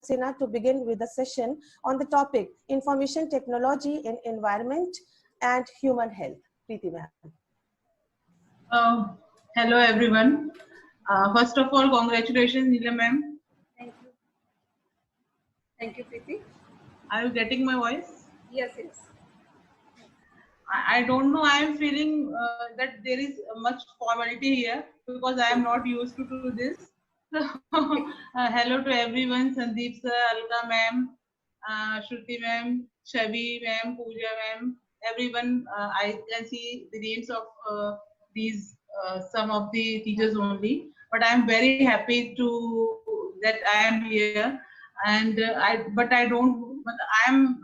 Saxena to begin with the session on the topic Information Technology in Environment and Human Health. Preeti ma'am. Hello everyone. First of all, congratulations Neela ma'am. Thank you. Thank you, Preeti. Are you getting my voice? Yes, yes. I don't know. I am feeling that there is much formality here because I am not used to do this. Hello to everyone, Sandeep sir, Alka ma'am, Shruti ma'am, Shavi ma'am, Pooja ma'am, everyone. I can see the names of these some of the teachers only, but I am very happy to that I am here, and I don't. But I am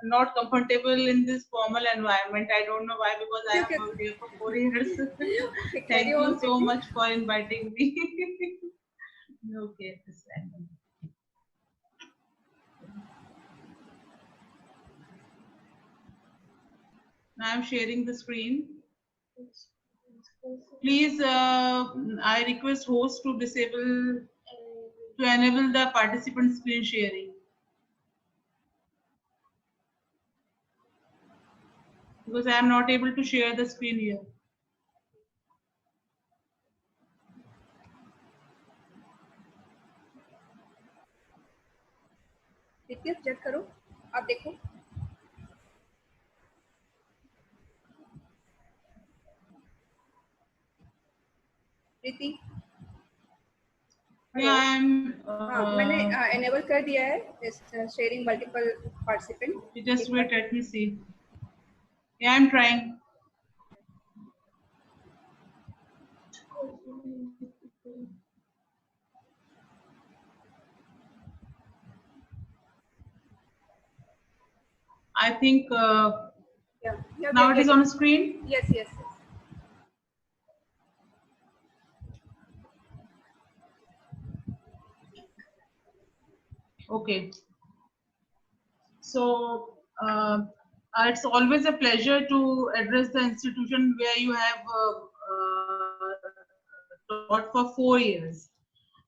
not comfortable in this formal environment. I don't know why, because I have worked here for 4 years. Thank you so much for inviting me. Okay, this time. Now I'm sharing the screen. Please, I request host to enable the participant screen sharing. Because I am not able to share the screen here. देखिए check करो, आप देखो. प्रीति. मैंने enable कर दिया है sharing multiple participant. Just wait, let me see. Yeah, I'm trying. I think now it is on the screen. Yes, yes. Okay. So it's always a pleasure to address the institution where you have taught for 4 years.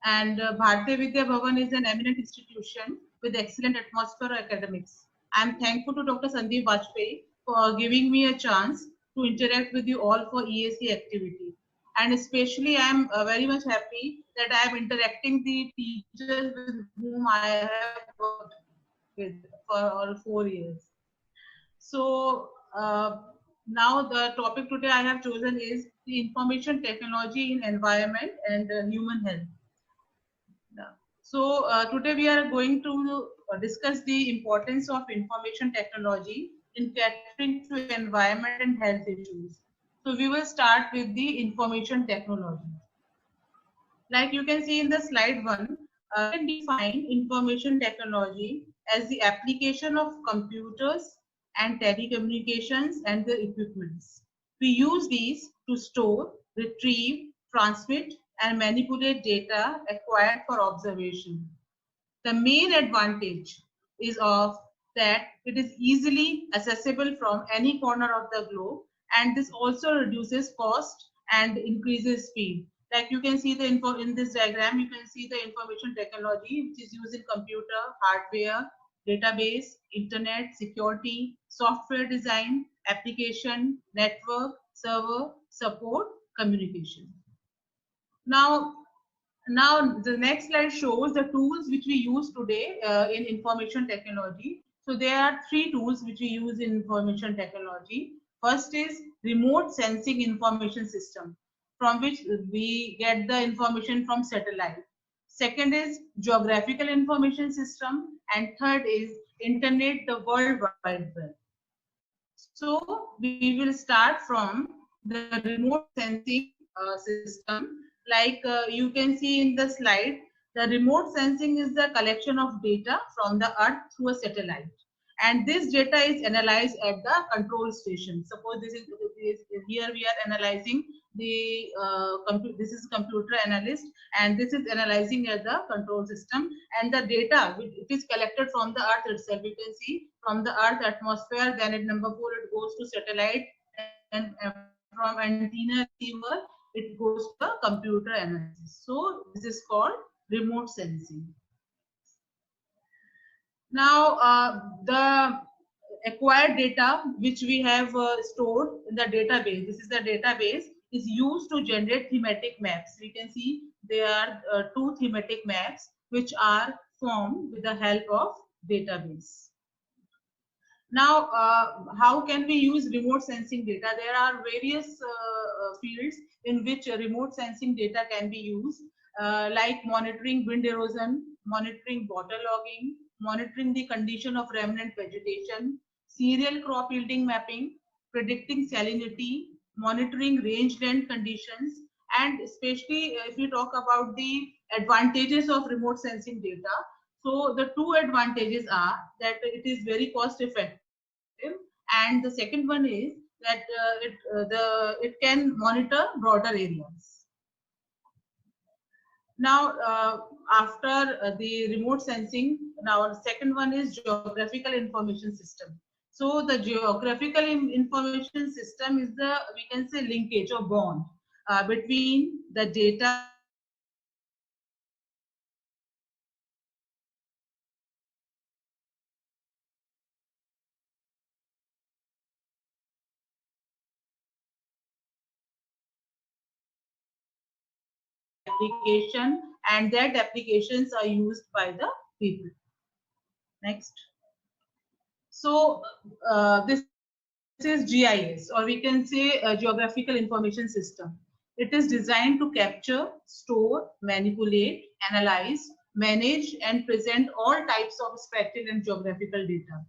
And Bharatiya Vidya Bhavan is an eminent institution with excellent atmosphere academics. I am thankful to Dr. Sandeep Bajpai for giving me a chance to interact with you all for EAC activity. And especially I am very much happy that I am interacting the teachers with whom I have worked with for all 4 years. So now the topic today I have chosen is the information technology in environment and human health. So today we are going to discuss the importance of information technology in catering to environment and health issues. So we will start with the information technology. Like you can see in the slide 1, we can define information technology as the application of computers and telecommunications and the equipments. We use these to store, retrieve, transmit, and manipulate data acquired for observation. The main advantage is of that it is easily accessible from any corner of the globe, and this also reduces cost and increases speed. Like you can see the info in this diagram, you can see the information technology which is used in computer, hardware, database, internet, security, software design, application, network, server, support, communication. Now the next slide shows the tools which we use today in information technology. So there are 3 tools which we use in information technology. First is remote sensing information system, from which we get the information from satellite. Second is geographical information system, and third is internet, the World Wide Web. So we will start from the remote sensing system. Like you can see in the slide, the remote sensing is the collection of data from the earth through a satellite. And this data is analyzed at the control station. Suppose this is here we are analyzing the this is computer analyst, and this is analyzing at the control system, and the data it is collected from the earth itself. You can see from the earth atmosphere, then at number 4 it goes to satellite, and from antenna receiver it goes to the computer analysis. So this is called remote sensing. Now, the acquired data which we have stored in the database, this is the database, is used to generate thematic maps. We can see there are two thematic maps which are formed with the help of database. Now, how can we use remote sensing data? There are various fields in which remote sensing data can be used, like monitoring wind erosion, monitoring waterlogging, monitoring the condition of remnant vegetation, cereal crop yielding mapping, predicting salinity, monitoring rangeland conditions, and especially if we talk about the advantages of remote sensing data. So the two advantages are that it is very cost effective, and the second one is that it can monitor broader areas. Now, after the remote sensing, now the second one is geographical information system. So the geographical information system is the, we can say, linkage or bond between the data application, and that applications are used by the people. Next. So this is GIS, or we can say a geographical information system. It is designed to capture, store, manipulate, analyze, manage, and present all types of spatial and geographical data.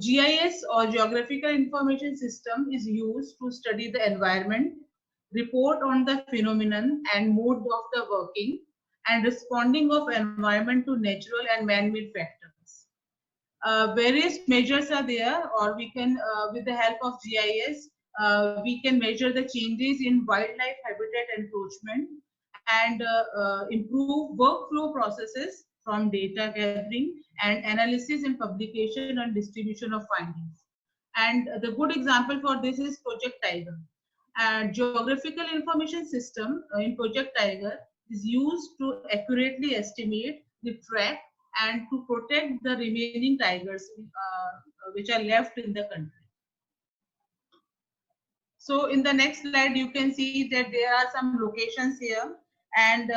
GIS, or geographical information system, is used to study the environment, report on the phenomenon and mode of the working, and responding of environment to natural and man-made factors. Various measures are there, or we can, with the help of GIS, we can measure the changes in wildlife habitat encroachment and improve workflow processes from data gathering and analysis and publication and distribution of findings. And the good example for this is Project Tiger. Geographical information system in Project Tiger is used to accurately estimate the track and to protect the remaining tigers which are left in the country. So in the next slide, you can see that there are some locations here, and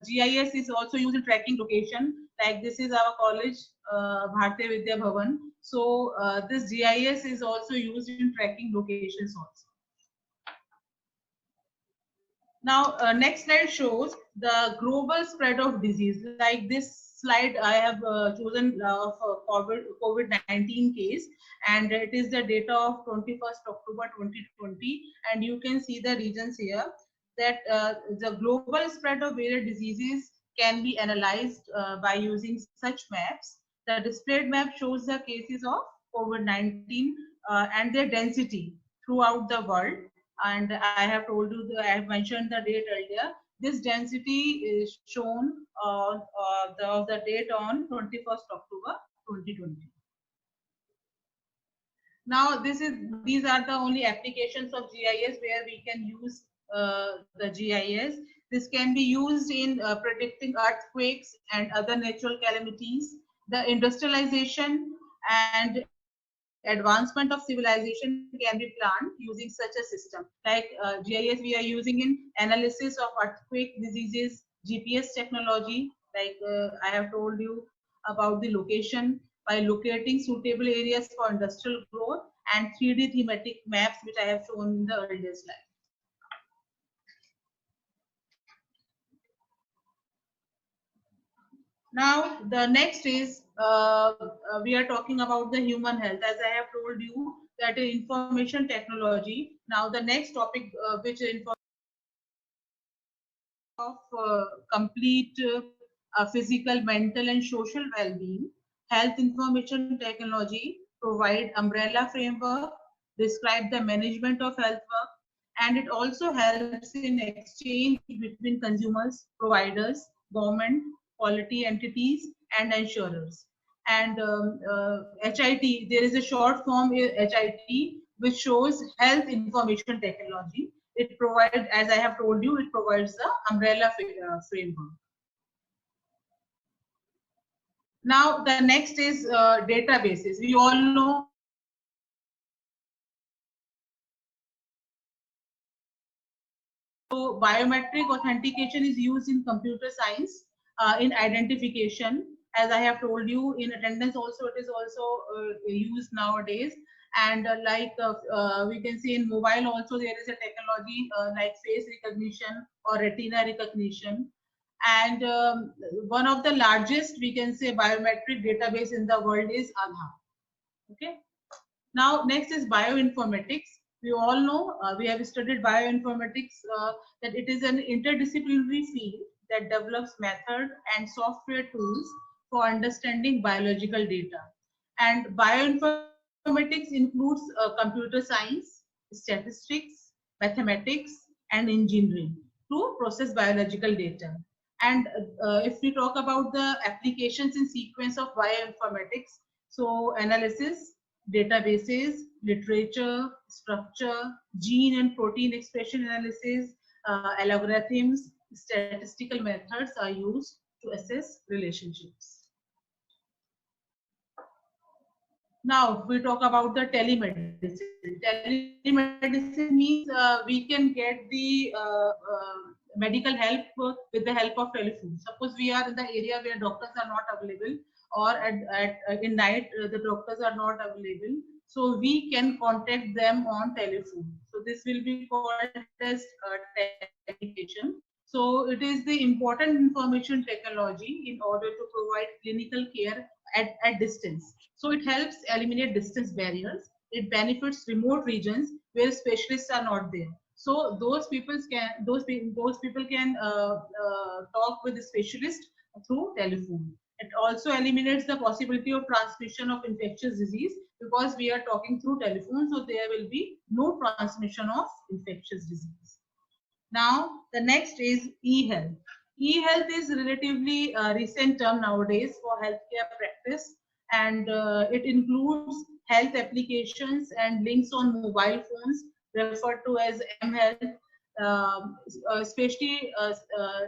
GIS is also used in tracking location. Like this is our college, Bharatiya Vidya Bhavan. So this GIS is also used in tracking locations also. Now, next slide shows the global spread of disease. Like this slide, I have chosen of COVID-19 case, and it is the data of 21st October 2020, and you can see the regions here that the global spread of various diseases can be analyzed by using such maps. The displayed map shows the cases of COVID-19 and their density throughout the world. And I have told you, I have mentioned the date earlier. This density is shown the date on 21st October 2020. Now, these are the only applications of GIS where we can use the GIS. This can be used in predicting earthquakes and other natural calamities, the industrialization and advancement of civilization can be planned using such a system. Like GIS, we are using in analysis of earthquake diseases, GPS technology, like I have told you about the location, by locating suitable areas for industrial growth, and 3D thematic maps, which I have shown in the earlier slide. Now, the next is we are talking about the human health. As I have told you, that is information technology. Now, the next topic, which is of complete physical, mental, and social well-being, health information technology provide umbrella framework, describe the management of health work, and it also helps in exchange between consumers, providers, government, quality entities, and insurers. And HIT, there is a short form HIT, which shows health information technology. It provides, as I have told you, it provides the umbrella framework. Now the next is databases. We all know so biometric authentication is used in computer science in identification. As I have told you, in attendance also it is also used nowadays. And we can see in mobile also there is a technology like face recognition or retina recognition. And one of the largest, we can say, biometric database in the world is Aadhaar. Okay. Now, next is bioinformatics. We all know, we have studied bioinformatics, that it is an interdisciplinary field that develops method and software tools for understanding biological data. And bioinformatics includes computer science, statistics, mathematics, and engineering to process biological data. And if we talk about the applications in sequence of bioinformatics, so analysis, databases, literature, structure, gene and protein expression analysis, algorithms, statistical methods are used to assess relationships. Now we talk about the telemedicine. Telemedicine means we can get the medical help with the help of telephone. Suppose we are in the area where doctors are not available, or in night the doctors are not available, so we can contact them on telephone. So this will be called as telemedicine. So it is the important information technology in order to provide clinical care at distance. So it helps eliminate distance barriers. It benefits remote regions where specialists are not there. So those people can talk with the specialist through telephone. It also eliminates the possibility of transmission of infectious disease because we are talking through telephone, so there will be no transmission of infectious disease. Now the next is e-health. E-health is relatively recent term nowadays for healthcare practice, and it includes health applications and links on mobile phones referred to as mHealth, especially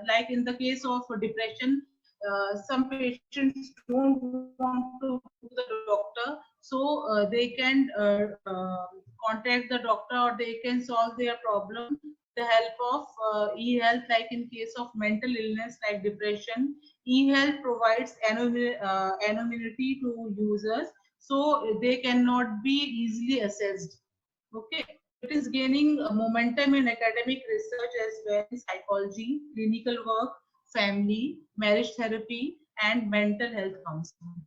like in the case of depression, some patients don't want to go to the doctor, so they can contact the doctor, or they can solve their problem with the help of e-health. Like in case of mental illness like depression, e-health provides anonymity to users, so they cannot be easily assessed. Okay. It is gaining momentum in academic research as well as psychology, clinical work, family, marriage therapy, and mental health counseling.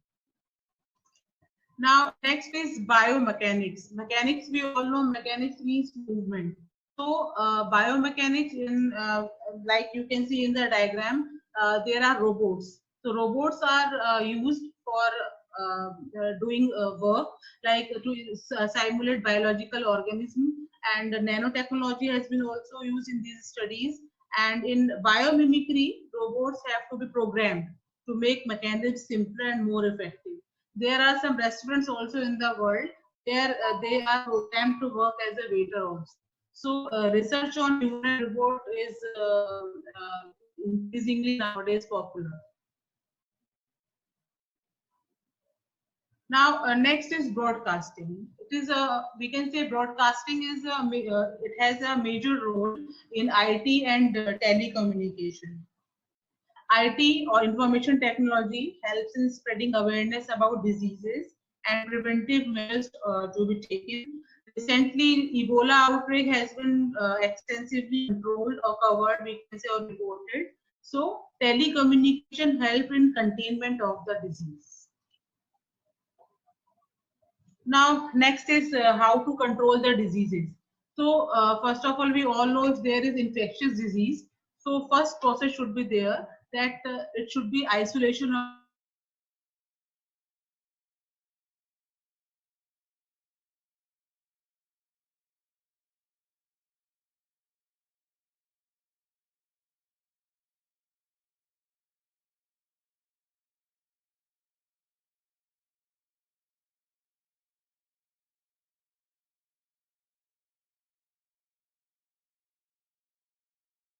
Now, next is biomechanics. Mechanics, we all know mechanics means movement. So, biomechanics, in like you can see in the diagram, there are robots. So, robots are used for doing work, like to simulate biological organism, and nanotechnology has been also used in these studies. And in biomimicry, robots have to be programmed to make mechanisms simpler and more effective. There are some restaurants also in the world where they are programmed to work as a waiter also. So research on human robot is increasingly nowadays popular. Now, next is broadcasting. It is we can say broadcasting is it has a major role in IT and telecommunication. IT or information technology helps in spreading awareness about diseases and preventive measures to be taken. Recently, Ebola outbreak has been extensively controlled or covered, we can say, or reported. So, telecommunication help in containment of the disease. Now, next is how to control the diseases. So, first of all, we all know if there is infectious disease, so first process should be there, that it should be isolation of